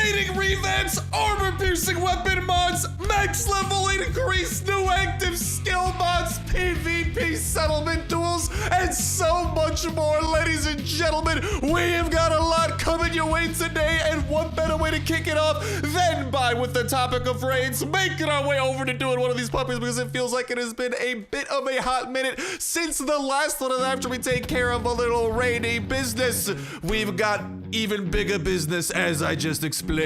Rating revamps, armor-piercing weapon mods, max level increase, new active skill mods, PvP settlement duels, and so much more, ladies and gentlemen. We have got a lot coming your way today, and what better way to kick it off than by, with the topic of raids, making our way over to doing one of these puppies, because it feels like it has been a bit of a hot minute since the last one. And after we take care of a little rainy business, we've got even bigger business, as I just explained.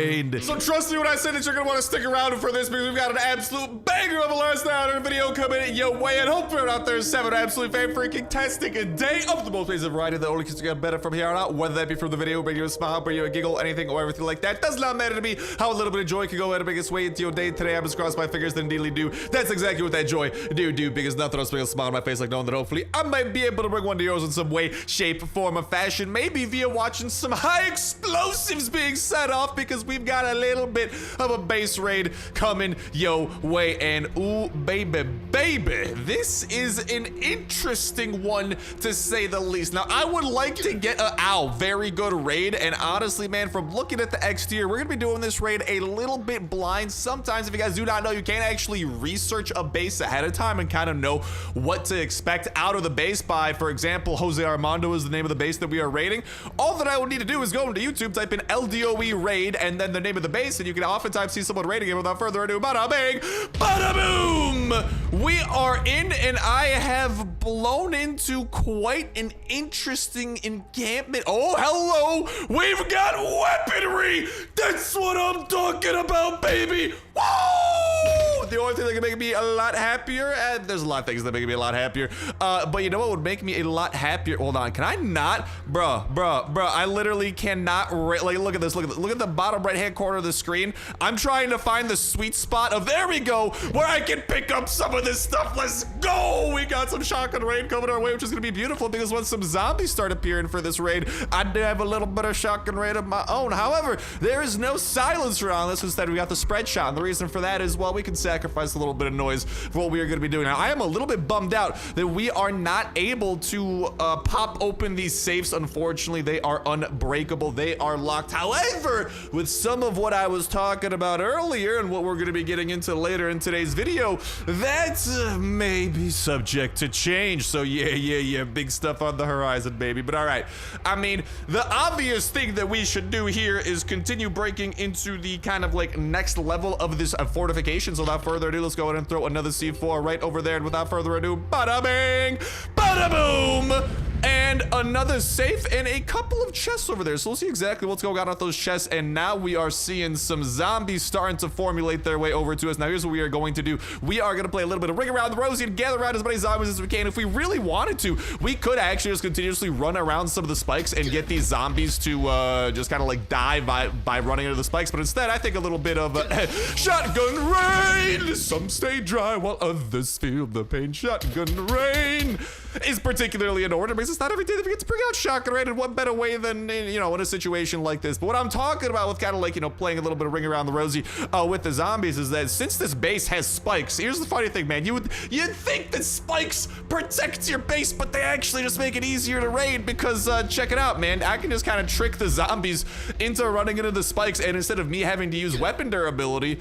So trust me when I say that you're gonna want to stick around for this, because we've got an absolute banger of a last hour video coming your way, and hope you're out there having an absolutely fan-freaking-tastic day of the most amazing variety that only keeps you getting better from here on out, whether that be from the video, bring you a smile, bring you a giggle, anything or everything like that. Does not matter to me how a little bit of joy can go ahead and make its way into your day. Today, I just crossed my fingers and indeedly do. That's exactly what that joy do, because nothing else brings a smile on my face like knowing that hopefully I might be able to bring one to yours in some way, shape, form, or fashion. Maybe via watching some high explosives being set off, because we've got a little bit of a base raid coming your way. And ooh, baby, this is an interesting one to say the least. Now, I would like to get a very good raid, and honestly, man, from looking at the exterior, we're gonna be doing this raid a little bit blind. Sometimes, if you guys do not know, you can't actually research a base ahead of time and kind of know what to expect out of the base by, for example, Jose Armando is the name of the base that we are raiding. All that I would need to do is go into YouTube, type in LDoE raid, and then the name of the base, and you can oftentimes see someone raiding it. Without further ado, bada bing, bada boom! We are in, and I have blown into quite an interesting encampment. Oh, hello! We've got weaponry! That's what I'm talking about, baby! Woo! The only thing that can make me a lot happier, and there's a lot of things that make me a lot happier, but you know what would make me a lot happier? Hold on, can I not? Bruh, I literally cannot, like, look at this, look at the bottom right-hand corner of the screen. I'm trying to find the sweet spot of, there we go, where I can pick up some of this stuff. Let's go! We got some shotgun raid coming our way, which is gonna be beautiful, because once some zombies start appearing for this raid, I do have a little bit of shotgun raid of my own. However, there is no silencer on this. Instead, we got the spread shot, and the reason for that is, well, we can sacrifice a little bit of noise for what we are going to be doing. Now, I am a little bit bummed out that we are not able to pop open these safes. Unfortunately, they are unbreakable. They are locked. However, with some of what I was talking about earlier and what we're going to be getting into later in today's video, that may be subject to change. So yeah, big stuff on the horizon, baby. But all right, I mean, the obvious thing that we should do here is continue breaking into the kind of like next level of this fortification. So without further ado, let's go ahead and throw another C4 right over there. And without further ado, bada bing, bada boom, and another safe and a couple of chests over there. So we'll see exactly what's going on with those chests. And now we are seeing some zombies starting to formulate their way over to us. Now here's what we are going to do. We are going to play a little bit of Ring Around the Rosie and gather around as many zombies as we can. If we really wanted to, we could actually just continuously run around some of the spikes and get these zombies to just kind of like die by running into the spikes. But instead, I think a little bit of shotgun rain. Some stay dry while others feel the pain. Shotgun rain is particularly in order, because it's not every day that we get to bring out shotgun rain, and what better way than, you know, in a situation like this. But what I'm talking about with kind of like, you know, playing a little bit of Ring Around the Rosie with the zombies is that since this base has spikes, here's the funny thing, man. You'd think that spikes protect your base, but they actually just make it easier to raid, because check it out, man. I can just kind of trick the zombies into running into the spikes, and instead of me having to use weapon durability,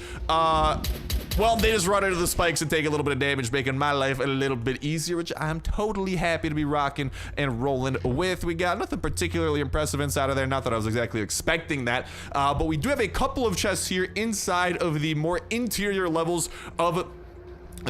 well, they just run into the spikes and take a little bit of damage, making my life a little bit easier, which I'm totally happy to be rocking and rolling with. We got nothing particularly impressive inside of there. Not that I was exactly expecting that, but we do have a couple of chests here inside of the more interior levels of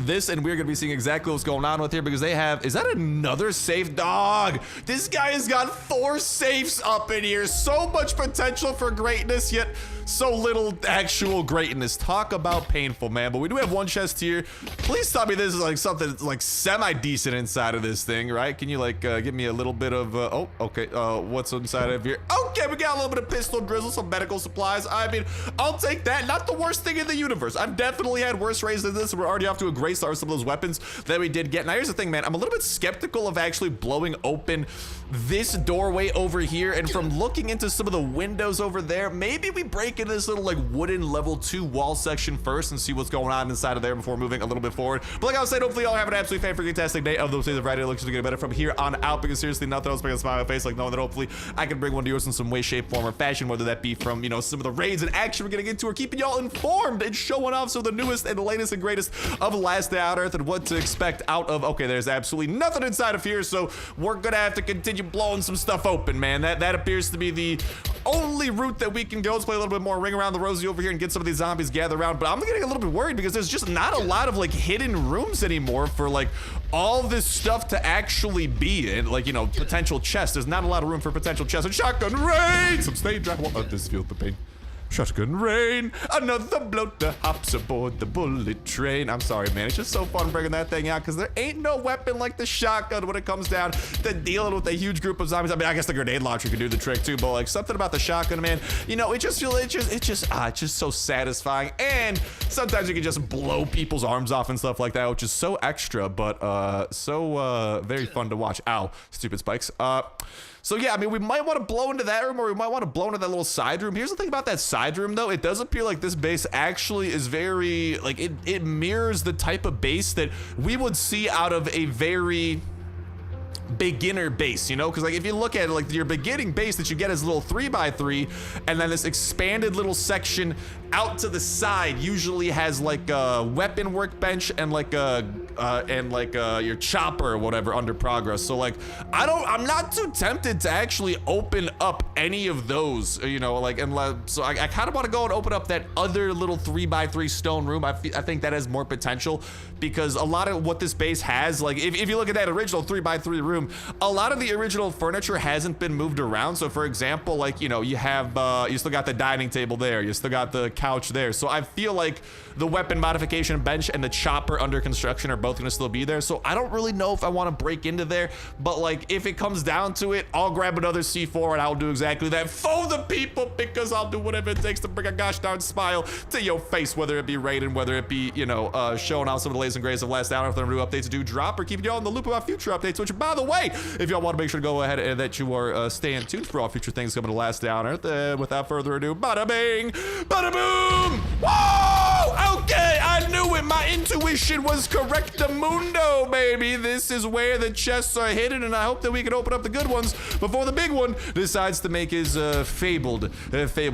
this, and we're gonna be seeing exactly what's going on with here, because they have, is that another safe? Dog, this guy has got 4 safes up in here. So much potential for greatness, yet so little actual greatness. Talk about painful, man. But we do have one chest here. Please tell me this is like something that's like semi-decent inside of this thing, right? Can you like give me a little bit of oh, okay, what's inside of here? Okay, we got a little bit of pistol drizzle, some medical supplies. I mean, I'll take that. Not the worst thing in the universe. I've definitely had worse raids than this. We're already off to a grace are some of those weapons that we did get. Now, here's the thing, man. I'm a little bit skeptical of actually blowing open this doorway over here, and from looking into some of the windows over there, maybe we break into this little like wooden level 2 wall section first and see what's going on inside of there before moving a little bit forward. But like I was saying, hopefully y'all have an absolutely fantastic day of those days of Friday. It looks to get better from here on out, because seriously, nothing else brings a smile on my face like knowing that hopefully I can bring one to yours in some way, shape, form, or fashion, whether that be from, you know, some of the raids and action we're getting into, or keeping y'all informed and showing off some of the newest and the latest and greatest of Last Day on Earth and what to expect out of. Okay, there's absolutely nothing inside of here, so we're gonna have to continue blowing some stuff open, man. That appears to be the only route that we can go. Let's play a little bit more ring around the rosy over here and get some of these zombies gathered around. But I'm getting a little bit worried because there's just not a lot of like hidden rooms anymore for like all this stuff to actually be in, like, you know, potential chests. There's not a lot of room for potential chests. And shotgun rain, some stage drive. This feels the pain. Shotgun rain, another bloater hops aboard the bullet train. I'm sorry, man. It's just so fun bringing that thing out because there ain't no weapon like the shotgun when it comes down to dealing with a huge group of zombies. I mean, I guess the grenade launcher can do the trick too, but like something about the shotgun, man, you know, it's just so satisfying. And sometimes you can just blow people's arms off and stuff like that, which is so extra, but very fun to watch. Ow, stupid spikes. So yeah, I mean, we might want to blow into that room, or we might want to blow into that little side room. Here's the thing about that side room, though. It does appear like this base actually is very, like, it mirrors the type of base that we would see out of a very beginner base, you know, because like if you look at it, like your beginning base that you get is a little 3x3, and then this expanded little section out to the side usually has like a weapon workbench and like your chopper or whatever under progress. So like I'm not too tempted to actually open up any of those, you know, like, unless, so I kind of want to go and open up that other little 3x3 stone room. I think that has more potential, because a lot of what this base has, like if you look at that original 3x3 room, a lot of the original furniture hasn't been moved around. So for example, like, you know, you have you still got the dining table there, you still got the couch there. So I feel like the weapon modification bench and the chopper under construction are both gonna still be there. So I don't really know if I want to break into there, but like if it comes down to it, I'll grab another C4 and I'll do exactly that for the people, because I'll do whatever it takes to bring a gosh darn smile to your face, whether it be raiding, whether it be, you know, showing off some of the latest and greatest of Last Hour, if the new updates do drop, or keeping y'all in the loop about future updates, which, by the way, if y'all want to make sure to go ahead and that you are staying tuned for all future things coming to Last Day on Earth. Without further ado, bada bing, bada boom. Whoa! Okay, I knew it. My intuition was correctamundo, baby. This is where the chests are hidden, and I hope that we can open up the good ones before the big one decides to make his fabled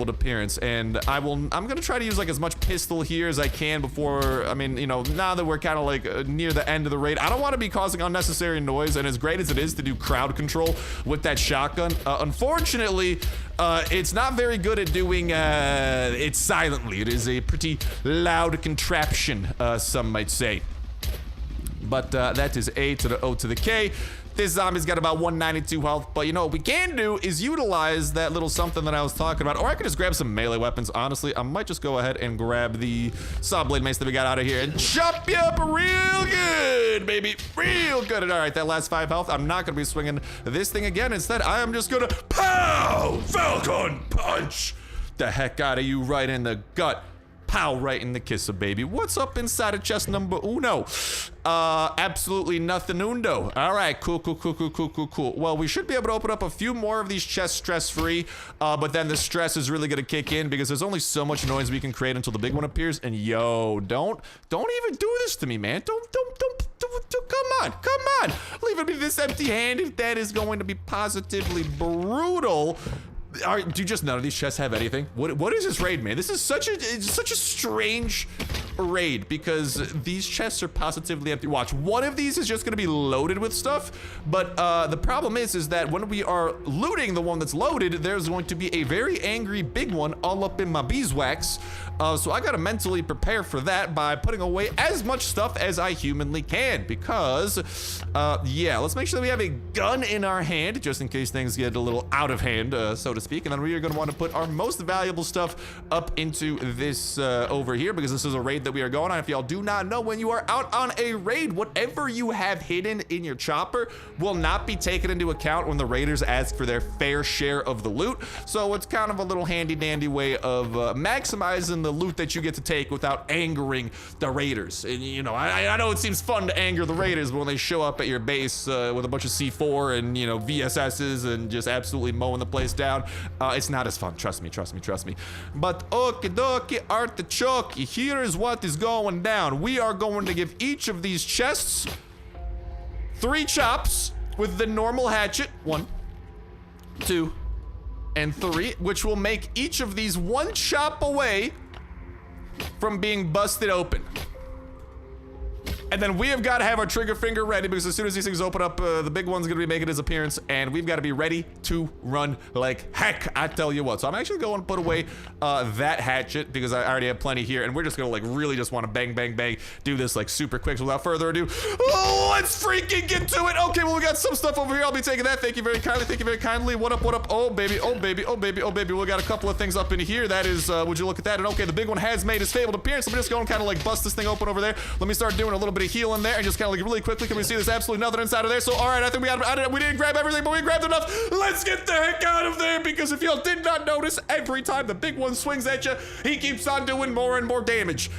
appearance. And I'm gonna try to use like as much pistol here as I can before. I mean, you know, now that we're kind of like near the end of the raid, I don't want to be causing unnecessary noise. And as great as it is to do crowd control with that shotgun, unfortunately, it's not very good at doing it silently. It is a pretty loud contraption, some might say. But that is A to the O to the K. This zombie's got about 192 health, but you know what we can do is utilize that little something that I was talking about, or I could just grab some melee weapons. Honestly, I might just go ahead and grab the saw blade mace that we got out of here and chop you up real good, baby, real good. And all right, that last 5 health, I'm not gonna be swinging this thing again. Instead, I am just gonna pow, Falcon punch the heck out of you right in the gut. Pow, right in the kisser, baby. What's up inside of chest number uno? Absolutely nothing undo. All right, cool. Well, we should be able to open up a few more of these chests stress-free, but then the stress is really gonna kick in because there's only so much noise we can create until the big one appears. And yo, don't even do this to me, man. Don't, come on. Leaving me this empty-handed. That is going to be positively brutal. Do just none of these chests have anything? What is this raid, man? This is such a strange raid because these chests are positively empty. Watch, one of these is just gonna be loaded with stuff, but the problem is that when we are looting the one that's loaded, there's going to be a very angry big one all up in my beeswax. So I gotta mentally prepare for that by putting away as much stuff as I humanly can, because yeah, let's make sure that we have a gun in our hand just in case things get a little out of hand, so to speak. And then we are gonna want to put our most valuable stuff up into this over here, because this is a raid that we are going on. If y'all do not know, when you are out on a raid, whatever you have hidden in your chopper will not be taken into account when the raiders ask for their fair share of the loot. So it's kind of a little handy dandy way of maximizing the loot that you get to take without angering the raiders. And you know, I know it seems fun to anger the raiders, but when they show up at your base with a bunch of C4 and, you know, VSSs and just absolutely mowing the place down, it's not as fun. Trust me. But okie dokie, artichoke, here is what is going down. We are going to give each of these chests 3 chops with the normal hatchet. 1, 2, and 3, which will make each of these 1 chop away from being busted open. And then we have got to have our trigger finger ready, because as soon as these things open up, the big one's gonna be making his appearance, and we've got to be ready to run like heck, I tell you what. So I'm actually going to put away that hatchet, because I already have plenty here, and we're just gonna like really just want to bang, bang, bang, do this like super quick. So without further ado, let's freaking get to it. Okay, well, we got some stuff over here. I'll be taking that. Thank you very kindly. What up, what up? Oh, baby. We got a couple of things up in here. That is, would you look at that? And okay, the big one has made his fabled appearance. I'm just going to kind of like bust this thing open over there. Let me start doing a little bit of healing there, and just kind of like really quickly, can we see there's absolutely nothing inside of there? So all right, I think we didn't grab everything, but we grabbed enough. Let's get the heck out of there, because if y'all did not notice, every time the big one swings at you, he keeps on doing more and more damage.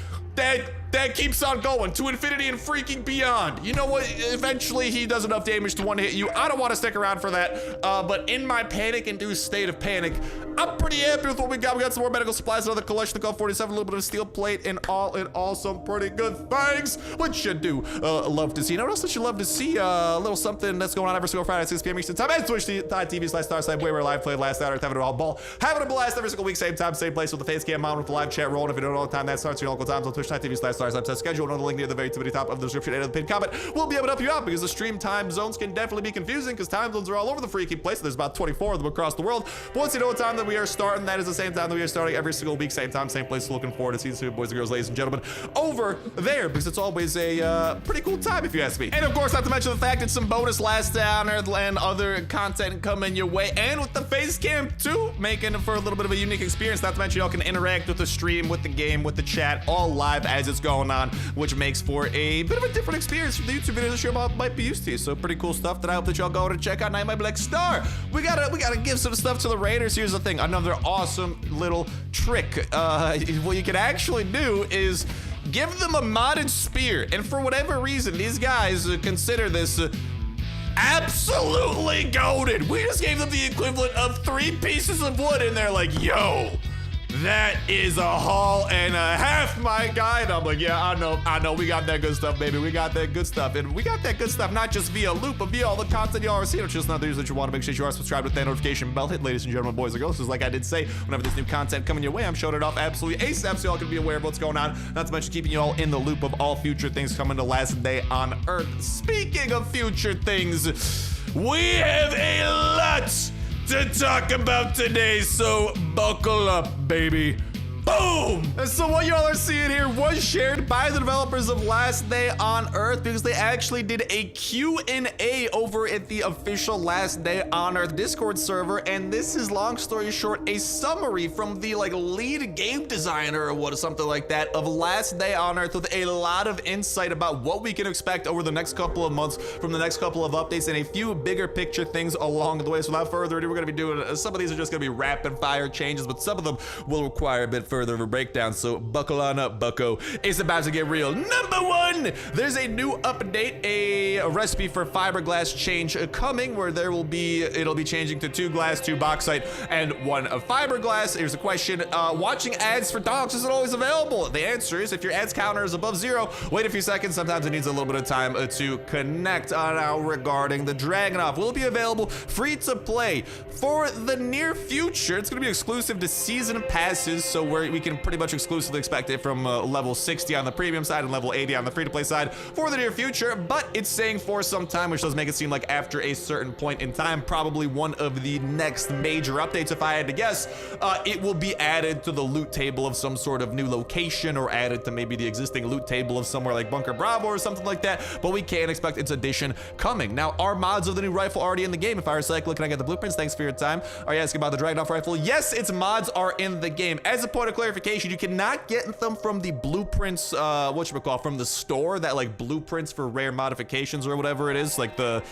That keeps on going to infinity and freaking beyond. You know what? Eventually, he does enough damage to one hit you. I don't want to stick around for that. But in my panic-induced state of panic, I'm pretty happy with what we got. We got some more medical supplies, another Kalashnikov 47, a little bit of steel plate, and all in all, some pretty good things. What you do love to see. You know what else that you love to see? A little something that's going on every single Friday at 6 p.m. Eastern Time. It's twitch.tv/Starsnipe, where we're live playing last hour, having a ball, having a blast every single week, same time, same place, with the face cam on, with the live chat rolling. If you don't know what time that starts, your local times on twitch.tv/Starsnipe. Schedule another link near the very top of the description and of the pinned comment. We'll be able to help you out, because the stream time zones can definitely be confusing, because time zones are all over the freaking place. There's about 24 of them across the world. But once you know what time that we are starting, that is the same time that we are starting every single week, same time, same place. Looking forward to seeing some boys and girls, ladies and gentlemen, over there, because it's always a pretty cool time, if you ask me. And of course, not to mention the fact that some bonus Last Day on Earth and other content coming your way, and with the face cam too, making it for a little bit of a unique experience. Not to mention y'all can interact with the stream, with the game, with the chat, all live as it's going on, which makes for a bit of a different experience from the YouTube videos that you might be used to. So pretty cool stuff that I hope that y'all go to check out. Now you might be like, Star, we gotta give some stuff to the raiders. Here's the thing, another awesome little trick. What you can actually do is give them a modded spear, and for whatever reason, these guys consider this absolutely goated. We just gave them the equivalent of 3 pieces of wood, and they're like, yo, that is a haul and a half, my guy. And I'm like, yeah, I know, we got that good stuff, baby. We got that good stuff. And we got that good stuff not just via loot, but via all the content y'all are seeing. It's just not things that you want to make sure you are subscribed with that notification bell. Hit, ladies and gentlemen, boys and girls. Because like I did say, whenever there's new content coming your way, I'm showing it off absolutely ASAP, so y'all can be aware of what's going on. Not to mention keeping you all in the loop of all future things coming to Last Day on Earth. Speaking of future things, we have a lot to talk about today, so buckle up, baby. Boom! And so what y'all are seeing here was shared by the developers of Last Day on Earth, because they actually did a Q&A over at the official Last Day on Earth Discord server, and this is, long story short, a summary from the like lead game designer or something like that of Last Day on Earth, with a lot of insight about what we can expect over the next couple of months from the next couple of updates, and a few bigger picture things along the way. So without further ado, we're gonna be doing, some of these are just gonna be rapid fire changes, but some of them will require a bit further of a breakdown, so buckle on up, bucko. It's about to get real. Number 1, there's a new update, a recipe for fiberglass change coming, where it'll be changing to 2 glass, 2 bauxite, and 1 of fiberglass. Here's a question, watching ads for dogs isn't always available. The answer is, if your ads counter is above 0, wait a few seconds. Sometimes it needs a little bit of time to connect. Now regarding the Dragunov, will it be available free to play for the near future? It's gonna be exclusive to season passes, so we can pretty much exclusively expect it from level 60 on the premium side and level 80 on the free-to-play side for the near future, but it's saying for some time, which does make it seem like after a certain point in time, probably one of the next major updates, if I had to guess, it will be added to the loot table of some sort of new location, or added to maybe the existing loot table of somewhere like Bunker Bravo or something like that, but we can expect its addition coming. Now, are mods of the new rifle already in the game? If I recycle, can I get the blueprints? Thanks for your time. Are you asking about the Dragunov rifle? Yes, its mods are in the game. As a point of clarification, you cannot get them from the blueprints, from the store, that like blueprints for rare modifications or whatever it is, like the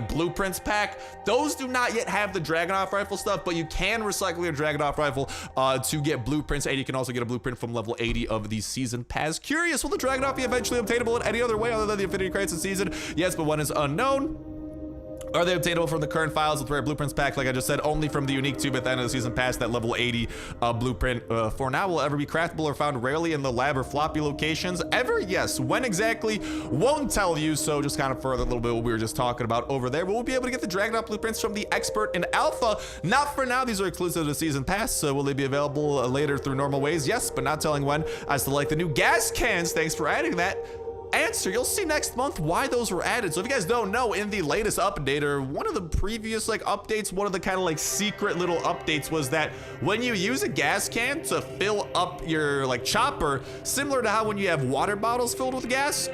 blueprints pack. Those do not yet have the Dragunov rifle stuff, but you can recycle your Dragunov rifle to get blueprints, and you can also get a blueprint from level 80 of the season pass. Curious, will the Dragunov be eventually obtainable in any other way other than the Infinity Crates of season? Yes, but one is unknown. Are they obtainable from the current files with rare blueprints pack? Like I just said, only from the unique tube at the end of the season pass. That level 80 blueprint for now will ever be craftable or found rarely in the lab or floppy locations ever. Yes, when exactly won't tell you. So just kind of further a little bit what we were just talking about over there. But we'll be able to get the Dragunov blueprints from the expert and alpha. Not for now. These are exclusive to the season pass. So will they be available later through normal ways? Yes, but not telling when. As to like the new gas cans, thanks for adding that. Answer, you'll see next month why those were added. So if you guys don't know, in the latest update or one of the previous like updates, one of the kind of like secret little updates was that when you use a gas can to fill up your like chopper, similar to how when you have water bottles filled with gas,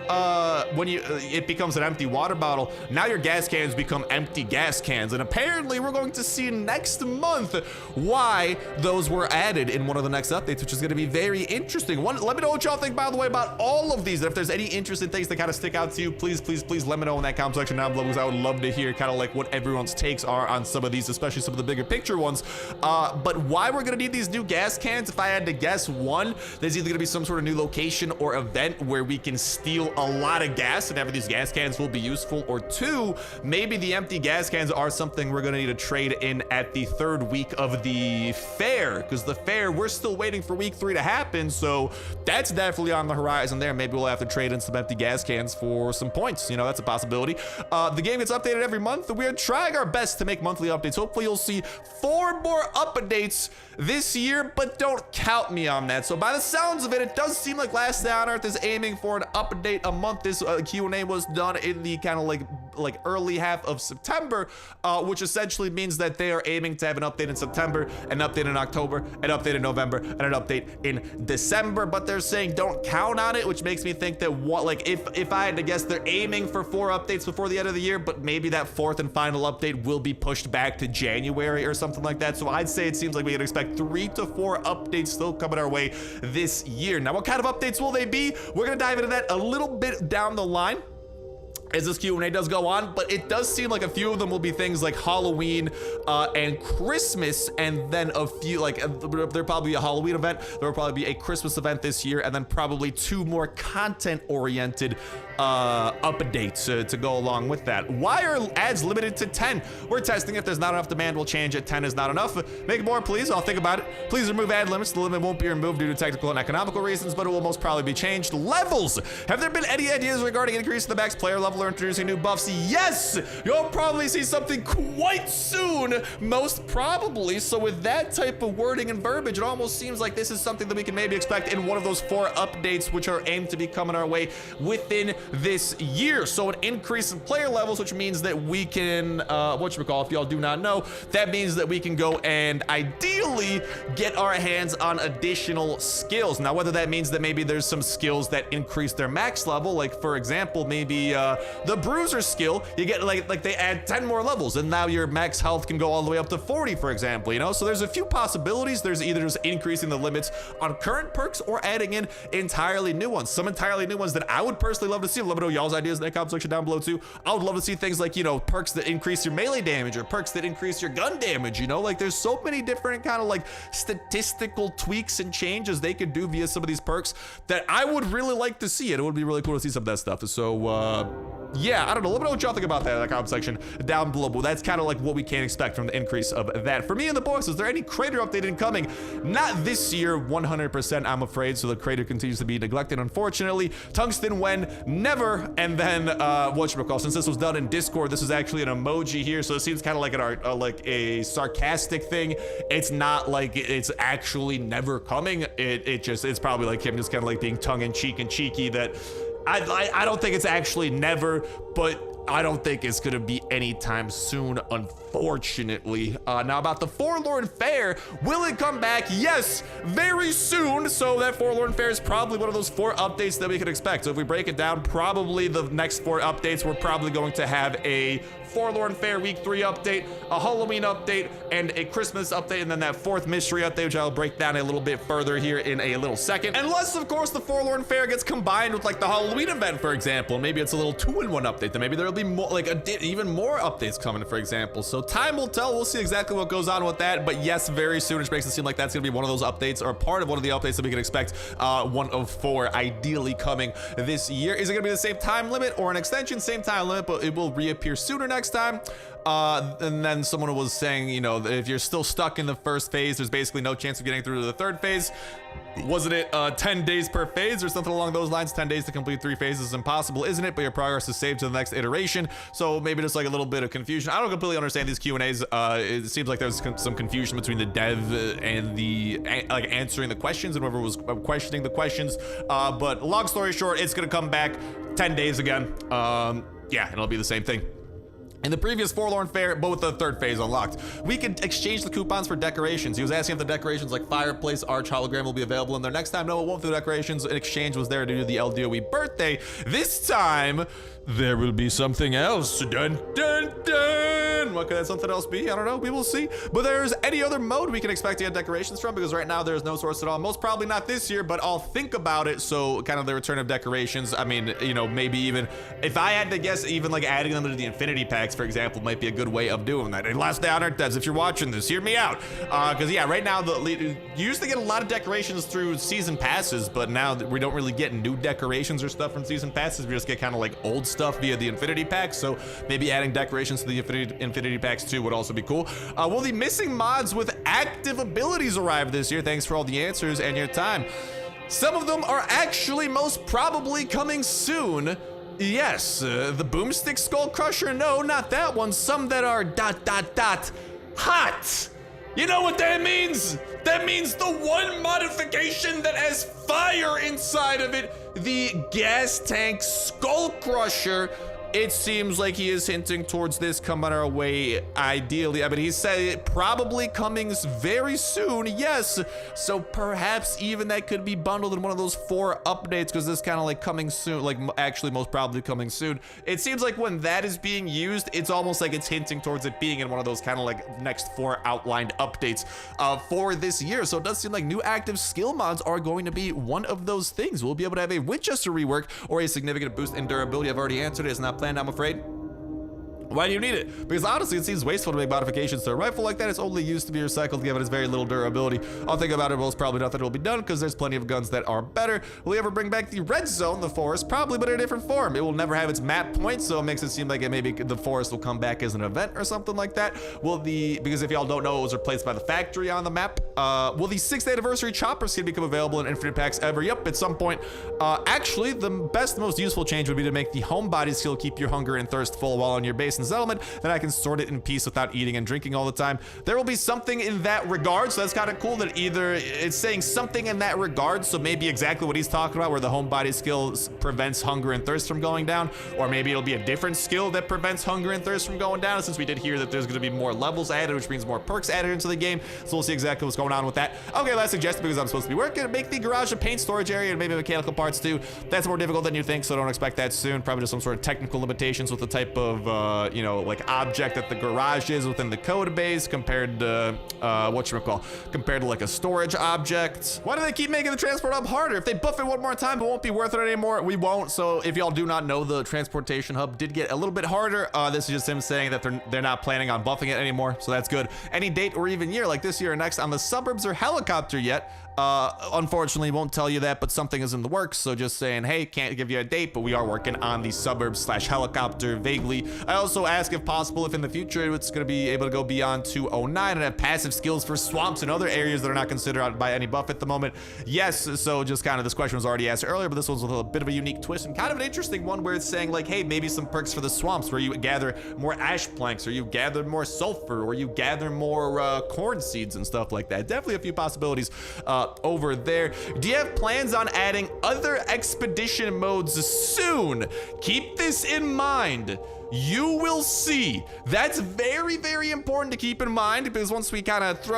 when it becomes an empty water bottle, now your gas cans become empty gas cans. And apparently we're going to see next month why those were added in one of the next updates, which is going to be very interesting. Let me know what y'all think, by the way, about all of these. And if there's any interesting things that kind of stick out to you, please let me know in that comment section down below, because I would love to hear kind of like what everyone's takes are on some of these, especially some of the bigger picture ones. But why we're gonna need these new gas cans, if I had to guess, one, there's either gonna be some sort of new location or event where we can steal a lot of gas and have these gas cans will be useful, or two, maybe the empty gas cans are something we're gonna need to trade in at the third week of the fair, because the fair, we're still waiting for week 3 to happen, so that's definitely on the horizon there. Maybe we'll have to trade in some empty gas cans for some points. You know, that's a possibility. The game gets updated every month. We're trying our best to make monthly updates. Hopefully you'll see 4 more updates this year, but don't count me on that. So by the sounds of it, it does seem like Last Day on Earth is aiming for an update a month. This Q&A was done in the kind of like early half of September, which essentially means that they are aiming to have an update in September, an update in October, an update in November, and an update in December. But they're saying don't count on it, which makes me think that if I had to guess, they're aiming for 4 updates before the end of the year, but maybe that 4th and final update will be pushed back to January or something like that. So I'd say it seems like we can expect 3 to 4 updates still coming our way this year. Now, what kind of updates will they be? We're gonna dive into that a little bit down the line as this Q&A does go on, but it does seem like a few of them will be things like Halloween and Christmas, and then a few, like there'll probably be a Halloween event, there will probably be a Christmas event this year, and then probably 2 more content-oriented updates to go along with that. Why are ads limited to 10? We're testing. If there's not enough demand, we'll change it. 10 is not enough. Make it more, please. I'll think about it. Please remove ad limits. The limit won't be removed due to technical and economical reasons, but it will most probably be changed. Levels. Have there been any ideas regarding increasing the max player level or introducing new buffs? Yes! You'll probably see something quite soon, most probably. So with that type of wording and verbiage, it almost seems like this is something that we can maybe expect in one of those 4 updates, which are aimed to be coming our way within this year. So an increase in player levels, which means that we can, if y'all do not know, that means that we can go and ideally get our hands on additional skills. Now, whether that means that maybe there's some skills that increase their max level, like for example, maybe the bruiser skill, you get like they add 10 more levels and now your max health can go all the way up to 40, for example, you know? So there's a few possibilities. There's either just increasing the limits on current perks or adding in entirely new ones. Some entirely new ones that I would personally love to see. Let me know y'all's ideas in the comment section down below too. I would love to see things like, you know, perks that increase your melee damage or perks that increase your gun damage, you know? Like there's so many different kind of like statistical tweaks and changes they could do via some of these perks that I would really like to see. It would be really cool to see some of that stuff. So yeah, I don't know. Let me know what y'all think about that in the comment section down below. But that's kind of like what we can expect from the increase of that. For me and the boys, is there any crater update incoming? Not this year, 100%, I'm afraid. So the crater continues to be neglected, unfortunately. Tungsten when? Never. And then, since this was done in Discord, this is actually an emoji here. So it seems kind of like a sarcastic thing. It's not like it's actually never coming. It's probably like him just kind of like being tongue-in-cheek and cheeky that I don't think it's actually never, but I don't think it's gonna be anytime soon, unfortunately. Now about the Forlorn Fair, will it come back? Yes, very soon. So that Forlorn Fair is probably one of those 4 updates that we could expect. So if we break it down, probably the next 4 updates, we're probably going to have a Forlorn Fair Week 3 update, a Halloween update, and a Christmas update, and then that 4th mystery update, which I'll break down a little bit further here in a little second. Unless, of course, the Forlorn Fair gets combined with like the Halloween event, for example. Maybe it's a little 2-in-1 update. Then maybe there'll be more, like even more updates coming, for example. So time will tell. We'll see exactly what goes on with that. But yes, very soon, which makes it seem like that's gonna be one of those updates, or part of one of the updates that we can expect. 1 of 4 ideally coming this year. Is it gonna be the same time limit or an extension? Same time limit, but it will reappear sooner next time. And then someone was saying, you know, if you're still stuck in the first phase, there's basically no chance of getting through to the 3rd phase. Wasn't it 10 days per phase or something along those lines? 10 days to complete 3 phases is impossible, isn't it? But your progress is saved to the next iteration. So maybe just like a little bit of confusion. I don't completely understand these Q&As. It seems like there's some confusion between the dev and the like answering the questions and whoever was questioning the questions. But long story short, it's gonna come back 10 days again. Yeah, it'll be the same thing. In the previous Forlorn Fair, but with the 3rd phase unlocked, we could exchange the coupons for decorations. He was asking if the decorations like fireplace, arch, hologram will be available in there next time. No, it won't for the decorations. An exchange was there due to the LDoE birthday. This time, there will be something else. Dun, dun, dun. What could that something else be? I don't know. We will see. But there's any other mode we can expect to get decorations from, because right now there's no source at all. Most probably not this year, but I'll think about it. So kind of the return of decorations. I mean, you know, maybe even if I had to guess, even like adding them to the infinity packs, for example, might be a good way of doing that. And last day on Earth, devs, if you're watching this, hear me out. Because yeah, right now you used to get a lot of decorations through season passes, but now we don't really get new decorations or stuff from season passes. We just get kind of like old stuff via the infinity packs. So maybe adding decorations to the infinity packs too would also be cool. Will the missing mods with active abilities arrive this year? Thanks for all the answers and your time. Some of them are actually most probably coming soon. Yes, the boomstick skull crusher, no, not that one. Some that are ... hot. You know what that means? That means the one modification that has fire inside of it, the gas tank skull crusher. It seems like he is hinting towards this coming our way, ideally. I mean, he said it probably coming very soon, yes. So perhaps even that could be bundled in one of those 4 updates, because this kind of like coming soon, like actually most probably coming soon. It seems like when that is being used, it's almost like it's hinting towards it being in one of those kind of like next 4 outlined updates for this year. So it does seem like new active skill mods are going to be one of those things. We'll be able to have a Winchester rework or a significant boost in durability. I've already answered it. It's not planned, I'm afraid. Why do you need it? Because honestly, it seems wasteful to make modifications to a rifle like that. It's only used to be recycled, given its very little durability. I'll think about it, well, it's probably nothing will be done, because there's plenty of guns that are better. Will we ever bring back the red zone, the forest? Probably, but in a different form. It will never have its map points, so it makes it seem like maybe the forest will come back as an event or something like that. Because if y'all don't know, it was replaced by the factory on the map. Will the 6th anniversary chopper skin become available in infinite packs ever? Yep, at some point. Actually, the best, most useful change would be to make the homebody skill keep your hunger and thirst full while on your base and settlement. Then I can sort it in peace without eating and drinking all the time. There will be something in that regard, so that's kind of cool that either it's saying something in that regard, so maybe exactly what he's talking about, where the homebody skill prevents hunger and thirst from going down, or maybe it'll be a different skill that prevents hunger and thirst from going down, since we did hear that there's going to be more levels added, which means more perks added into the game. So we'll see exactly what's going on with that. Okay, last suggestion, because I'm supposed to be working, make the garage a paint storage area and maybe mechanical parts too. That's more difficult than you think, so don't expect that soon. Probably just some sort of technical limitations with the type of you know, like object that the garage is within the code base compared to compared to like a storage object. Why do they keep making the transport hub harder? If they buff it one more time, it won't be worth it anymore. We won't. So if y'all do not know, the transportation hub did get a little bit harder. This is just him saying that they're not planning on buffing it anymore, so that's good. Any date or even year, like this year or next, on the suburbs or helicopter yet? Unfortunately, won't tell you that, but something is in the works. So just saying, hey, can't give you a date, but we are working on the suburbs / helicopter vaguely. I also ask if possible if in the future it's going to be able to go beyond 209 and have passive skills for swamps and other areas that are not considered by any buff at the moment. Yes, so just kind of this question was already asked earlier, but this one's with a bit of a unique twist and kind of an interesting one, where it's saying like, hey, maybe some perks for the swamps where you gather more ash planks, or you gather more sulfur, or you gather more corn seeds and stuff like that. Definitely a few possibilities over there. Do you have plans on adding other expedition modes soon? Keep this in mind. You will see. That's very, very important to keep in mind, because once we kind of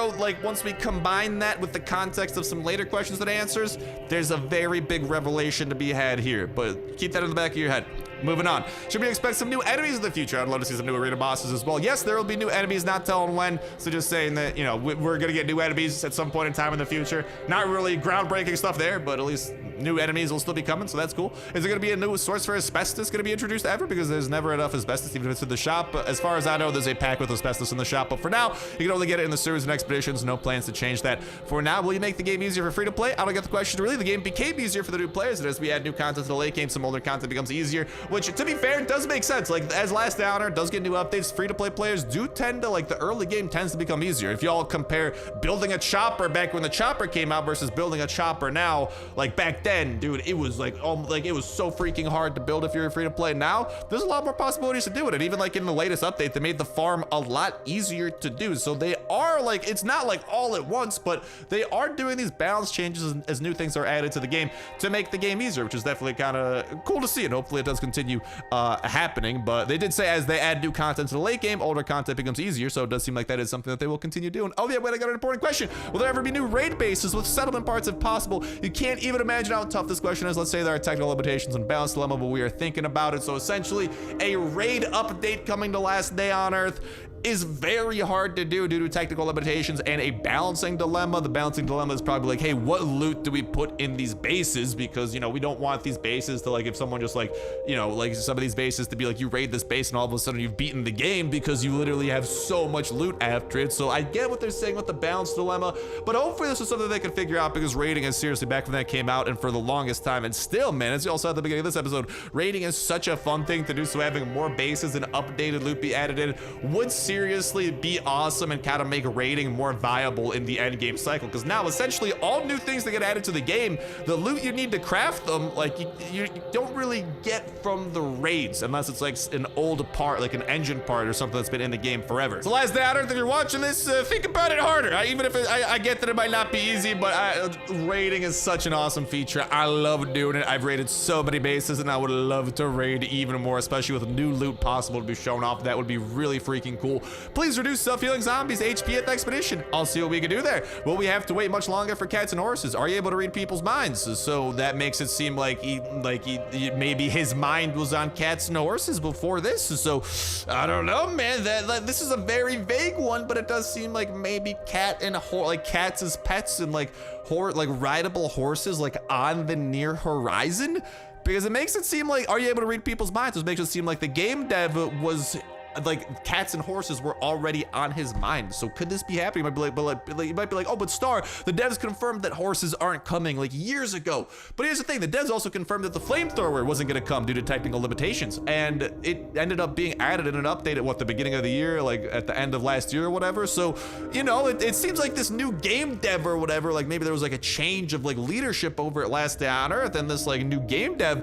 once we combine that with the context of some later questions and answers, there's a very big revelation to be had here. But keep that in the back of your head. Moving on. Should we expect some new enemies in the future? I'd love to see some new arena bosses as well. Yes, there will be new enemies, not telling when. So just saying that, you know, we're gonna get new enemies at some point in time in the future. Not really groundbreaking stuff there, but at least new enemies will still be coming, so that's cool. Is there gonna be a new source for asbestos gonna be introduced ever? Because there's never enough asbestos, even if it's in the shop. But as far as I know, there's a pack with asbestos in the shop, but for now, you can only get it in the sewers and expeditions. No plans to change that for now. Will you make the game easier for free to play? I don't get the question. Really, the game became easier for the new players, and as we add new content to the late game, some older content becomes easier, which, to be fair, does make sense. Like, as Last Day on Earth does get new updates, free to play players do tend to, like, the early game tends to become easier. If y'all compare building a chopper back when the chopper came out versus building a chopper now, like back then, dude, it was like it was so freaking hard to build if you're free to play. Now there's a lot more possibilities to do it, and even like in the latest update, they made the farm a lot easier to do. So they are like, it's not like all at once, but they are doing these balance changes as new things are added to the game to make the game easier, which is definitely kind of cool to see, and hopefully it does continue happening. But they did say as they add new content to the late game, older content becomes easier, so it does seem like that is something that they will continue doing. Oh yeah, wait, I got an important question. Will there ever be new raid bases with settlement parts if possible? You can't even imagine how tough this question is. Let's say there are technical limitations and balance dilemma, but we are thinking about it. So essentially, a raid update coming to Last Day on Earth is very hard to do due to technical limitations and a balancing dilemma. The balancing dilemma is probably like, hey, what loot do we put in these bases? Because, you know, we don't want these bases to, like, if someone just like, you know, like some of these bases to be like, you raid this base and all of a sudden you've beaten the game because you literally have so much loot after it. So I get what they're saying with the balance dilemma, but hopefully this is something they can figure out, because raiding is seriously, back when that came out and for the longest time, and still, man, as you all saw at the beginning of this episode, raiding is such a fun thing to do. So having more bases and updated loot be added in would seriously be awesome and kind of make raiding more viable in the end game cycle, because now essentially all new things that get added to the game, the loot you need to craft them, like you don't really get from the raids unless it's like an old part, like an engine part or something that's been in the game forever. So Last Day on Earth, if you're watching this, think about it harder. Even if I get that it might not be easy, but raiding is such an awesome feature. I love doing it. I've raided so many bases and I would love to raid even more, especially with new loot possible to be shown off. That would be really freaking cool. Please reduce self-healing zombies HP at the expedition. I'll see what we can do there. Will we have to wait much longer for cats and horses? Are you able to read people's minds? So that makes it seem like maybe his mind was on cats and horses before this. So I don't know, man. This is a very vague one, but it does seem like maybe cat and like cats as pets and like rideable horses like on the near horizon, because it makes it seem like, are you able to read people's minds? It makes it seem like the game dev was like cats and horses were already on his mind. So could this be happening? You might be like, oh, but Star, the devs confirmed that horses aren't coming like years ago. But here's the thing, the devs also confirmed that the flamethrower wasn't gonna come due to technical limitations, and it ended up being added in an update at the beginning of the year, like at the end of last year or whatever. So, you know, it seems like this new game dev or whatever, like maybe there was like a change of like leadership over at Last Day on Earth, and this like new game dev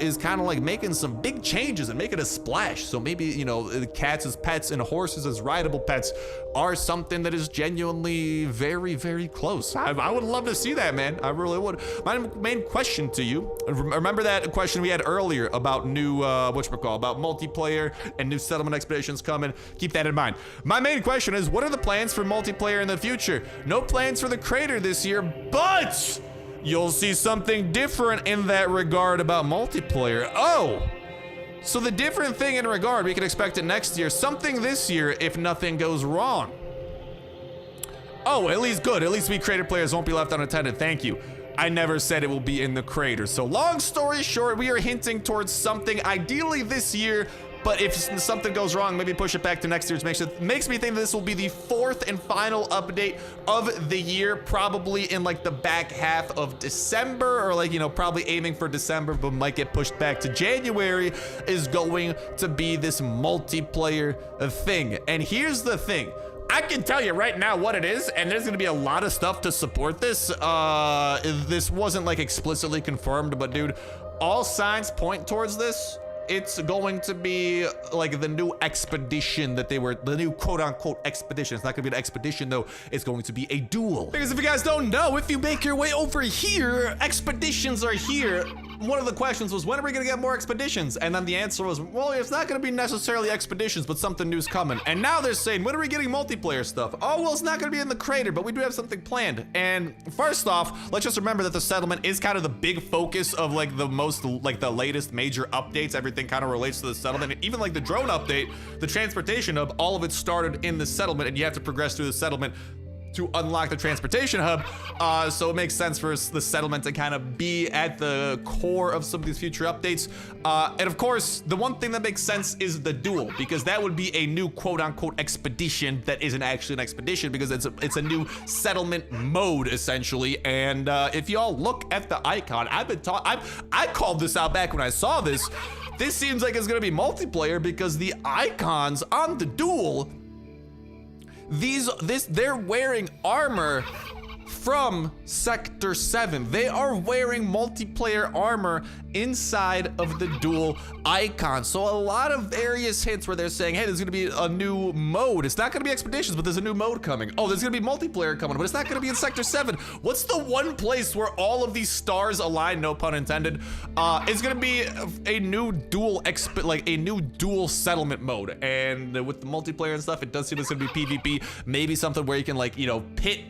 is kind of like making some big changes and making a splash. So maybe, you know, cats as pets and horses as rideable pets are something that is genuinely very, very close. I would love to see that, man. I really would. My main question to you, remember that question we had earlier about new, about multiplayer and new settlement expeditions coming? Keep that in mind. My main question is, what are the plans for multiplayer in the future? No plans for the crater this year, but you'll see something different in that regard about multiplayer. Oh, so the different thing in regard, we can expect it next year, something this year if nothing goes wrong. Oh, at least good. At least we crater players won't be left unattended. Thank you. I never said it will be in the crater. So long story short, we are hinting towards something ideally this year, but if something goes wrong, maybe push it back to next year, which makes me think that this will be the fourth and final update of the year, probably in like the back half of December, or like, you know, probably aiming for December, but might get pushed back to January, is going to be this multiplayer thing. And here's the thing. I can tell you right now what it is, and there's gonna be a lot of stuff to support this. This wasn't like explicitly confirmed, but dude, all signs point towards this. it's going to be like the new expedition that the new quote-unquote expedition. It's not gonna be an expedition though, it's going to be a duel. Because if you guys don't know, if you make your way over here, expeditions are here. One of the questions was, when are we gonna get more expeditions? And then the answer was, well, it's not gonna be necessarily expeditions, but something new's coming. And now they're saying, when are we getting multiplayer stuff? Oh, well, it's not gonna be in the crater, but we do have something planned. And first off, let's just remember that the settlement is kind of the big focus of like the latest major updates. Everything kind of relates to the settlement. And even like the drone update, the transportation hub, all of it started in the settlement, and you have to progress through the settlement to unlock the transportation hub, so it makes sense for the settlement to kind of be at the core of some of these future updates. And of course, the one thing that makes sense is the duel, because that would be a new quote-unquote expedition that isn't actually an expedition, because it's a new settlement mode essentially. And if y'all look at the icon, I called this out back when I saw this. This seems like it's gonna be multiplayer because the icons on the duel, they're wearing armor from Sector 7. They are wearing multiplayer armor inside of the duel icon. So a lot of various hints where they're saying, hey, there's gonna be a new mode. It's not gonna be expeditions, but there's a new mode coming. Oh, there's gonna be multiplayer coming, but it's not gonna be in Sector 7. What's the one place where all of these stars align, no pun intended? It's gonna be a new duel settlement mode. And with the multiplayer and stuff, it does seem it's gonna be PvP. Maybe something where you can like, you know, pit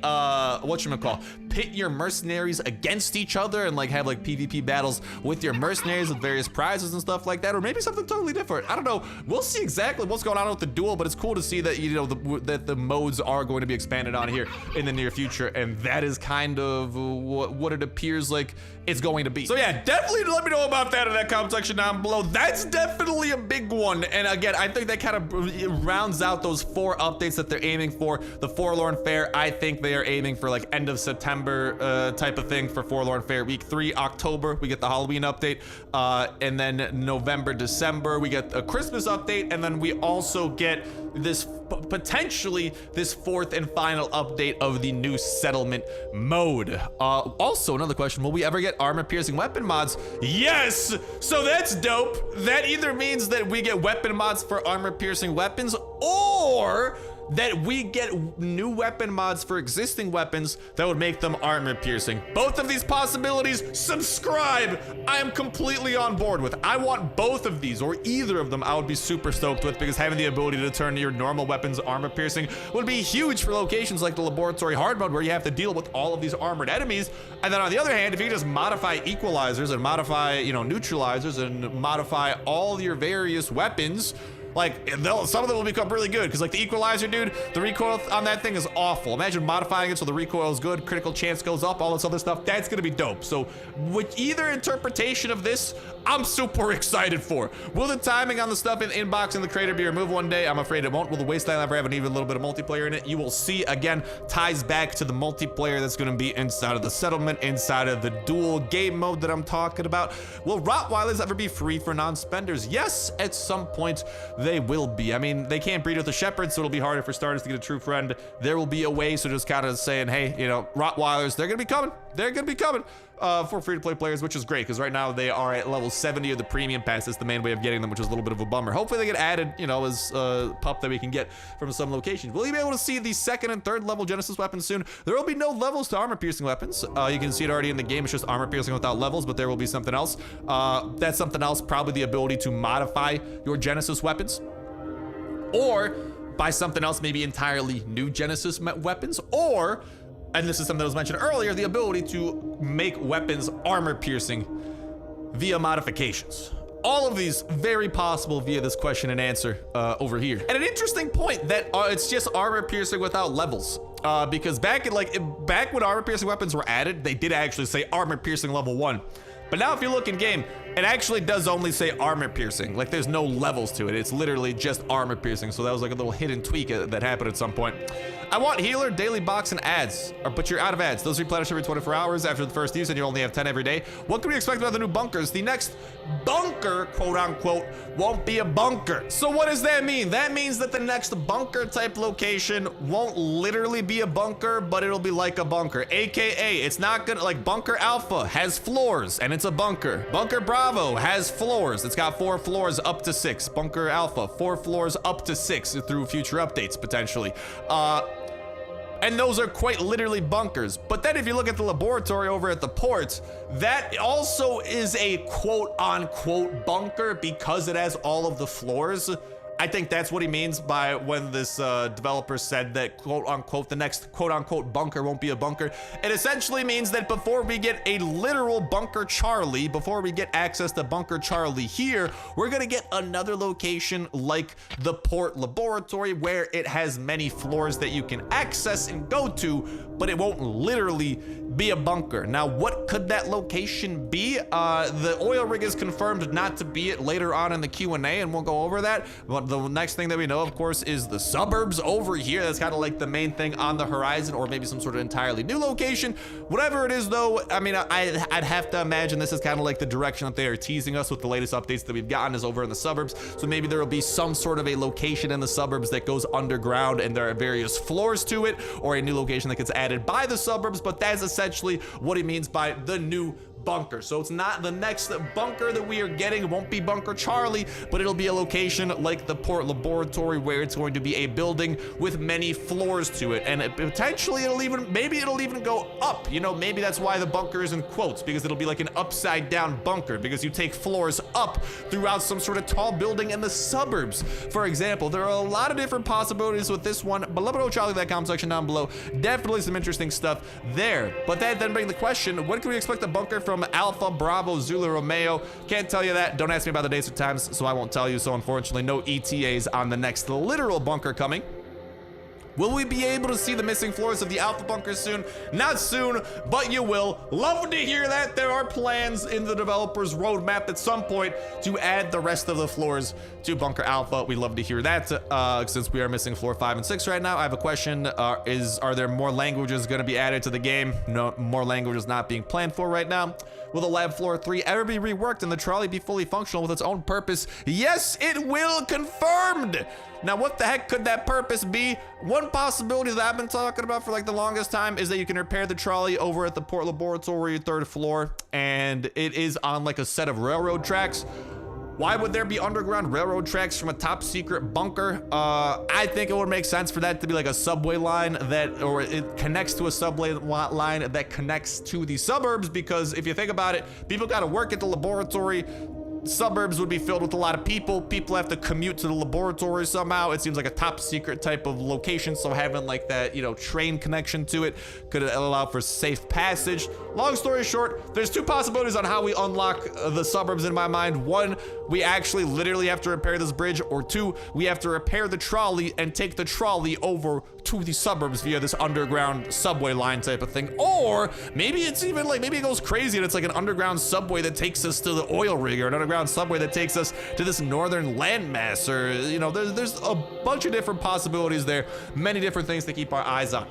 your mercenaries against each other and like have like PvP battles with your mercenaries with various prizes and stuff like that, or maybe something totally different. I don't know. We'll see exactly what's going on with the duel, but it's cool to see that, you know, that the modes are going to be expanded on here in the near future, and that is kind of what it appears like it's going to be. So yeah, definitely let me know about that in that comment section down below. That's definitely a big one, and again, I think that kind of rounds out those 4 updates that they're aiming for. The Forlorn Fair, I think they are aiming for like end of September type of thing for Forlorn Fair. Week 3, October, we get the Halloween update, and then November, December, we get a Christmas update, and then we also get this potentially this 4th and final update of the new settlement mode. Also, another question, will we ever get armor-piercing weapon mods? Yes! So that's dope. That either means that we get weapon mods for armor-piercing weapons, or that we get new weapon mods for existing weapons that would make them armor piercing. Both of these possibilities, subscribe, I am completely on board with. I want both of these, or either of them I would be super stoked with, because having the ability to turn your normal weapons armor piercing would be huge for locations like the laboratory hard mode, where you have to deal with all of these armored enemies. And then on the other hand, if you just modify equalizers and modify, you know, neutralizers and modify all your various weapons, like, some of them will become really good, because like the equalizer, dude, the recoil on that thing is awful. Imagine modifying it so the recoil is good, critical chance goes up, all this other stuff. That's gonna be dope. So with either interpretation of this, I'm super excited for. Will the timing on the stuff in the inbox in the crater be removed one day? I'm afraid it won't. Will the wasteland ever have an even little bit of multiplayer in it? You will see. Again, ties back to the multiplayer that's gonna be inside of the settlement, inside of the dual game mode that I'm talking about. Will Rottweilers ever be free for non-spenders? Yes, at some point they will be. I mean, they can't breed with a shepherd, so it'll be harder for starters to get a true friend. There will be a way, so just kind of saying, hey, you know, Rottweilers, they're gonna be coming. They're gonna be coming for free-to-play players, which is great, because right now they are at level 70 of the premium pass. That's the main way of getting them, which is a little bit of a bummer. Hopefully they get added, you know, as pup that we can get from some locations. Will you be able to see the 2nd and 3rd level Genesis weapons soon? There will be no levels to armor-piercing weapons. You can see it already in the game. It's just armor-piercing without levels, but there will be something else. That's something else, probably the ability to modify your Genesis weapons, or buy something else, maybe entirely new Genesis weapons, or, and this is something that was mentioned earlier, the ability to make weapons armor piercing via modifications. All of these very possible via this question and answer over here. And an interesting point that it's just armor piercing without levels. Because back when armor piercing weapons were added, they did actually say armor piercing level 1. But now if you look in game, it actually does only say armor piercing. Like, there's no levels to it. It's literally just armor piercing. So that was like a little hidden tweak that happened at some point. I want healer, daily box, and ads. But you're out of ads. Those replenish every 24 hours after the first use, and you only have 10 every day. What can we expect about the new bunkers? The next bunker, quote unquote, won't be a bunker. So what does that mean? That means that the next bunker type location won't literally be a bunker, but it'll be like a bunker. AKA, it's not gonna, like, Bunker Alpha has floors, and it's a bunker. Bunker Bravo has floors. It's got 4 floors up to 6. Bunker Alpha, 4 floors up to 6 through future updates, potentially. And those are quite literally bunkers. But then if you look at the laboratory over at the port, that also is a quote-unquote bunker because it has all of the floors. I think that's what he means by when this developer said that quote-unquote the next quote-unquote bunker won't be a bunker. It essentially means that before we get a literal Bunker Charlie, before we get access to Bunker Charlie here, we're gonna get another location like the port laboratory where it has many floors that you can access and go to, but it won't literally be a bunker. Now, what could that location be? The oil rig is confirmed not to be it later on in the Q&A, and we'll go over that. But the next thing that we know, of course, is the suburbs over here. That's kind of like the main thing on the horizon, or maybe some sort of entirely new location. Whatever it is, though, I mean, I'd have to imagine this is kind of like the direction that they are teasing us with the latest updates that we've gotten is over in the suburbs. So maybe there will be some sort of a location in the suburbs that goes underground and there are various floors to it, or a new location that gets added by the suburbs, but that's essentially what he means by the new bunker. So it's not the next bunker that we are getting. It won't be Bunker Charlie, but it'll be a location like the port laboratory where it's going to be a building with many floors to it, and potentially maybe it'll even go up. You know, maybe that's why the bunker is in quotes, because it'll be like an upside down bunker, because you take floors up throughout some sort of tall building in the suburbs, for example. There are a lot of different possibilities with this one, but let me know, Charlie, in that comment section down below. Definitely some interesting stuff there. But that then brings the question, when can we expect a bunker from Alpha Bravo Zulu Romeo? Can't tell you that. Don't ask me about the dates or times, so I won't tell you. So unfortunately, no ETAs on the next literal bunker coming. Will we be able to see the missing floors of the Alpha bunker soon? Not soon, but you will. Love to hear that. There are plans in the developer's roadmap at some point to add the rest of the floors to Bunker Alpha. We love to hear that. Since we are missing floor 5 and 6 right now, I have a question. Are there more languages going to be added to the game? No, more languages not being planned for right now. Will the lab floor 3 ever be reworked and the trolley be fully functional with its own purpose? Yes, it will. Confirmed. Now, what the heck could that purpose be? One possibility that I've been talking about for like the longest time is that you can repair the trolley over at the port laboratory 3rd floor, and it is on like a set of railroad tracks. Why would there be underground railroad tracks from a top secret bunker? I think it would make sense for that to be like a subway line or it connects to a subway line that connects to the suburbs, because if you think about it, people got to work at the laboratory. Suburbs would be filled with a lot of people. People have to commute to the laboratory somehow. It seems like a top secret type of location, so having like that, you know, train connection to it could allow for safe passage. Long story short, there's 2 possibilities on how we unlock the suburbs in my mind. 1, we actually literally have to repair this bridge, or 2, we have to repair the trolley and take the trolley over to the suburbs via this underground subway line type of thing. Or maybe it's even like, maybe it goes crazy and it's like an underground subway that takes us to the oil rig, or an underground subway that takes us to this northern landmass, or, you know, there's a bunch of different possibilities there. Many different things to keep our eyes on.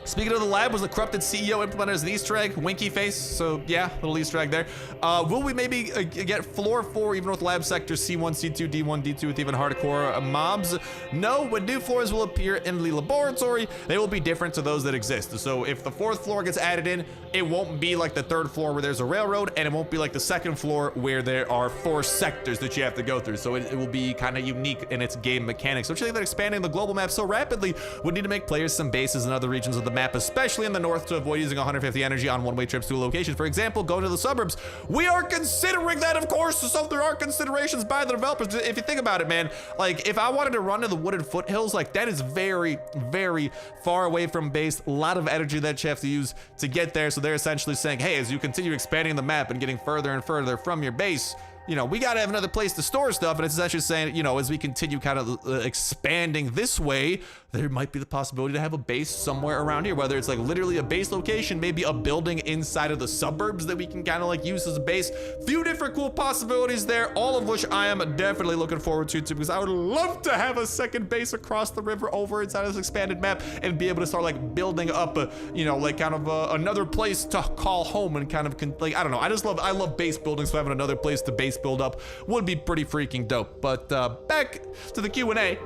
Speaking of the lab, was the corrupted CEO implemented as an Easter egg? Winky face, so yeah, little Easter egg there. Will we maybe get floor 4 even with lab sector C1, C2, D1, D2 with even hardcore mobs? No, when new floors will appear in the laboratory, they will be different to those that exist. So if the 4th floor gets added in, it won't be like the 3rd floor where there's a railroad, and it won't be like the 2nd floor where there are 4 sectors that you have to go through. So it will be kind of unique in its game mechanics. So I think that expanding the global map so rapidly would need to make players some bases in other regions of the map, especially in the north, to avoid using 150 energy on one-way trips to a location. For example, going to the suburbs. We are considering that, of course, so there are considerations by the developers. If you think about it, man, like if I wanted to run to the wooded foothills, like that is very, very far away from base. A lot of energy that you have to use to get there. So they're essentially saying, hey, as you continue expanding the map and getting further and further from your base, you know, we got to have another place to store stuff. And it's essentially saying, you know, as we continue kind of expanding this way, there might be the possibility to have a base somewhere around here, whether it's like literally a base location, maybe a building inside of the suburbs that we can kind of like use as a base. Few different cool possibilities there, all of which I am definitely looking forward to, because I would love to have a second base across the river over inside of this expanded map and be able to start like building up a, you know, like kind of another place to call home and kind of like, I don't know. I love base building, so having another place to base build up would be pretty freaking dope. But back to the Q&A.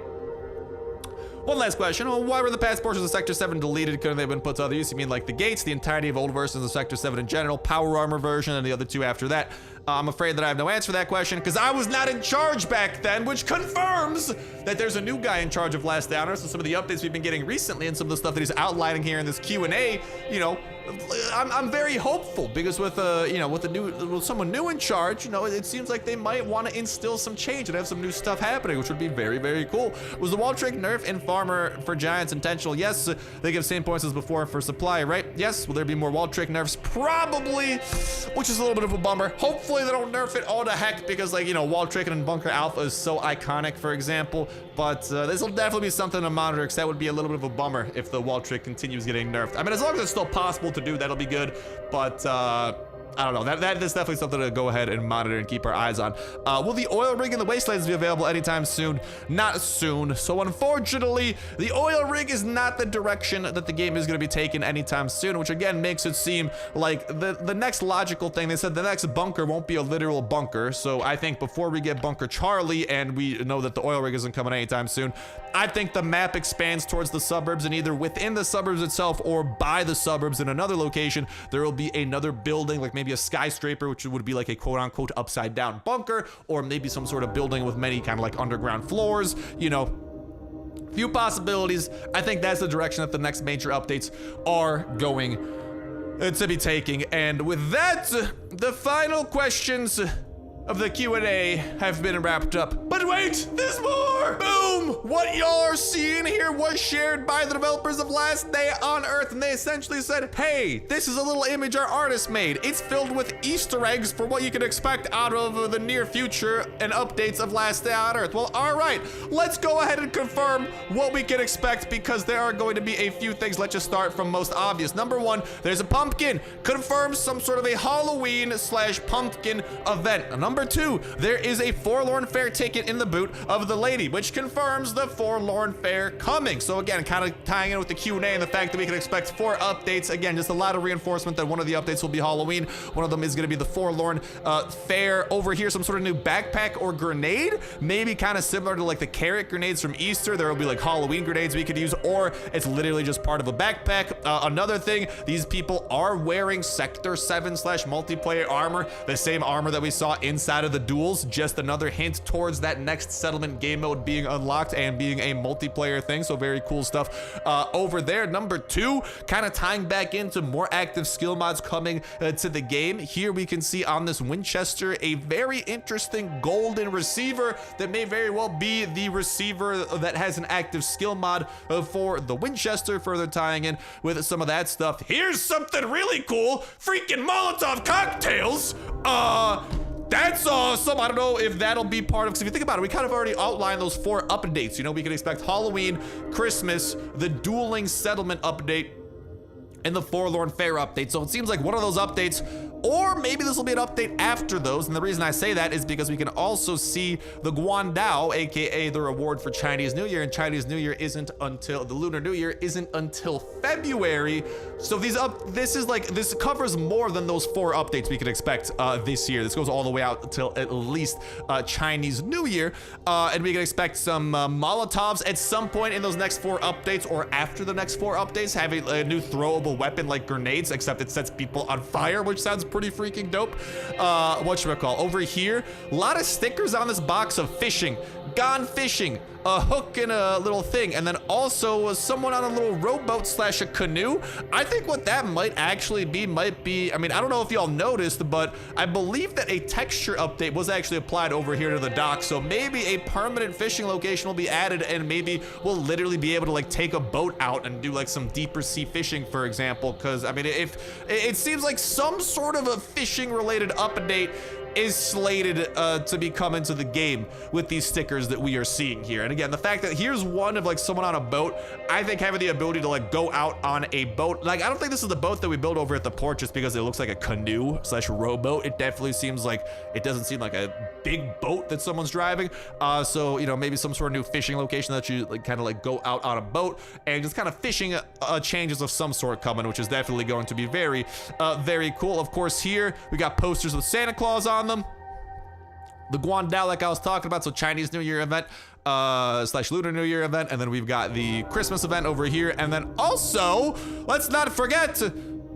One last question. Well, why were the past portions of Sector 7 deleted? Couldn't they have been put to other use? You mean like the gates, the entirety of old versions of Sector 7 in general, power armor version, and the other two after that? I'm afraid that I have no answer for that question because I was not in charge back then, which confirms that there's a new guy in charge of Last Day on Earth. So some of the updates we've been getting recently and some of the stuff that he's outlining here in this Q&A, you know, I'm very hopeful because with you know, with someone new in charge, you know, it seems like they might want to instill some change and have some new stuff happening, which would be very, very cool. Was the wall trick nerf in Farmer for Giants intentional? Yes. They give same points as before for supply, right? Yes. Will there be more wall trick nerfs? Probably, which is a little bit of a bummer. Hopefully they don't nerf it all to heck because, like, you know, wall tricking in Bunker Alpha is so iconic, for example. But this will definitely be something to monitor because that would be a little bit of a bummer if the wall trick continues getting nerfed. I mean, as long as it's still possible to do, that'll be good. But I don't know. That is definitely something to go ahead and monitor and keep our eyes on. Will the oil rig in the wastelands be available anytime soon? Not soon. So unfortunately, the oil rig is not the direction that the game is going to be taken anytime soon, which again makes it seem like the next logical thing. They said the next bunker won't be a literal bunker. So I think before we get Bunker Charlie and we know that the oil rig isn't coming anytime soon, I think the map expands towards the suburbs, and either within the suburbs itself or by the suburbs in another location, there will be another building, like maybe a skyscraper, which would be like a quote-unquote upside down bunker, or maybe some sort of building with many kind of like underground floors, you know. Few possibilities. I think that's the direction that the next major updates are going to be taking. And with that, the final questions of the Q&A have been wrapped up. But wait, there's more! Boom! What y'all are seeing here was shared by the developers of Last Day on Earth, and they essentially said, hey, this is a little image our artist made. It's filled with Easter eggs for what you can expect out of the near future and updates of Last Day on Earth. Well, all right, let's go ahead and confirm what we can expect because there are going to be a few things. Let's just start from most obvious. Number one, there's a pumpkin. Confirms some sort of a Halloween/pumpkin event. Number two, there is a Forlorn Fair ticket in the boot of the lady, which confirms the Forlorn Fair coming. So again, kind of tying in with the Q&A and the fact that we can expect 4 updates. Again, just a lot of reinforcement that one of the updates will be Halloween. One of them is going to be the Forlorn Fair. Over here, some sort of new backpack or grenade, maybe kind of similar to like the carrot grenades from Easter. There will be like Halloween grenades we could use, or it's literally just part of a backpack. Another thing, these people are wearing Sector 7/multiplayer armor, the same armor that we saw inside of the duels. Just another hint towards that next settlement game mode being unlocked and being a multiplayer thing. So very cool stuff over there. Number two, kind of tying back into more active skill mods coming to the game. Here we can see on this Winchester a very interesting golden receiver that may very well be the receiver that has an active skill mod for the Winchester, further tying in with some of that stuff. Here's something really cool. Freaking Molotov cocktails. That's awesome. I don't know if that'll be part of, because if you think about it, we kind of already outlined those 4 updates. You know, we can expect Halloween, Christmas, the dueling settlement update, and the Forlorn Fair update. So it seems like one of those updates, or maybe this will be an update after those. And the reason I say that is because we can also see the Guandao, aka the reward for Chinese New Year, and Chinese New Year isn't until the Lunar New Year isn't until February. So this covers more than those 4 updates we can expect this year. This goes all the way out until at least Chinese New Year, and we can expect some Molotovs at some point in those next 4 updates, or after the next 4 updates, having a new throwable weapon like grenades, except it sets people on fire, which sounds pretty freaking dope. Whatchamacall, over here, a lot of stickers on this box of fishing, gone fishing, a hook and a little thing, and then also someone on a little rowboat / a canoe. I think what that might actually be, I mean, I don't know if y'all noticed, but I believe that a texture update was actually applied over here to the dock. So maybe a permanent fishing location will be added, and maybe we'll literally be able to like take a boat out and do like some deeper sea fishing, for example. Because I mean, if it seems like some sort of a fishing related update is slated to be coming to the game with these stickers that we are seeing here. And again, the fact that here's one of like someone on a boat, I think having the ability to like go out on a boat, like I don't think this is the boat that we built over at the port just because it looks like a canoe / rowboat. It definitely seems like, it doesn't seem like a big boat that someone's driving. So, you know, maybe some sort of new fishing location that you like kind of like go out on a boat and just kind of fishing changes of some sort coming, which is definitely going to be very, very cool. Of course, here we got posters with Santa Claus on them. the Guandao like I was talking about, so Chinese New Year event slash Lunar New Year event, and then we've got the Christmas event over here, and then also, let's not forget,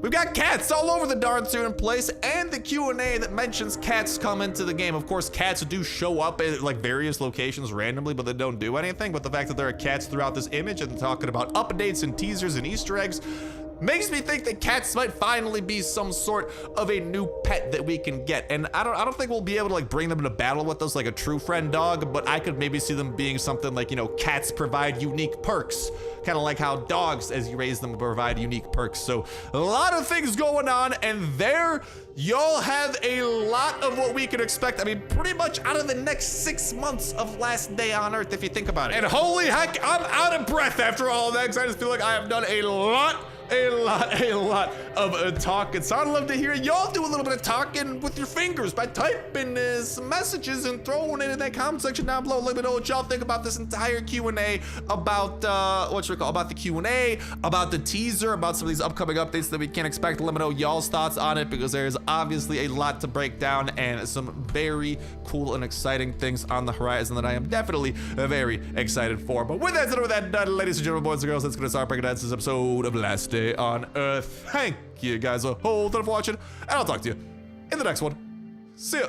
we've got cats all over the darn student place, and the Q&A that mentions cats come into the game. Of course, cats do show up at like various locations randomly, but they don't do anything. But the fact that there are cats throughout this image and talking about updates and teasers and Easter eggs makes me think that cats might finally be some sort of a new pet that we can get. And I don't think we'll be able to like bring them into battle with us like a true friend dog, but I could maybe see them being something like, you know, cats provide unique perks, kind of like how dogs, as you raise them, provide unique perks. So a lot of things going on, and there y'all have a lot of what we can expect. I mean, pretty much out of the next 6 months of Last Day on Earth, if you think about it. And holy heck, I'm out of breath after all of that, because I just feel like I have done a lot of talking. So I'd love to hear y'all do a little bit of talking with your fingers by typing some messages and throwing it in that comment section down below. Let me know what y'all think about this entire Q&A, about about the Q&A, about the teaser, about some of these upcoming updates that we can expect. Let me know y'all's thoughts on it, because there's obviously a lot to break down and some very cool and exciting things on the horizon that I am definitely very excited for. But with that said, done, ladies and gentlemen, boys and girls, let's get to start breaking down this episode of Last Day on Earth. Thank you guys a whole ton for watching, and I'll talk to you in the next one. See ya.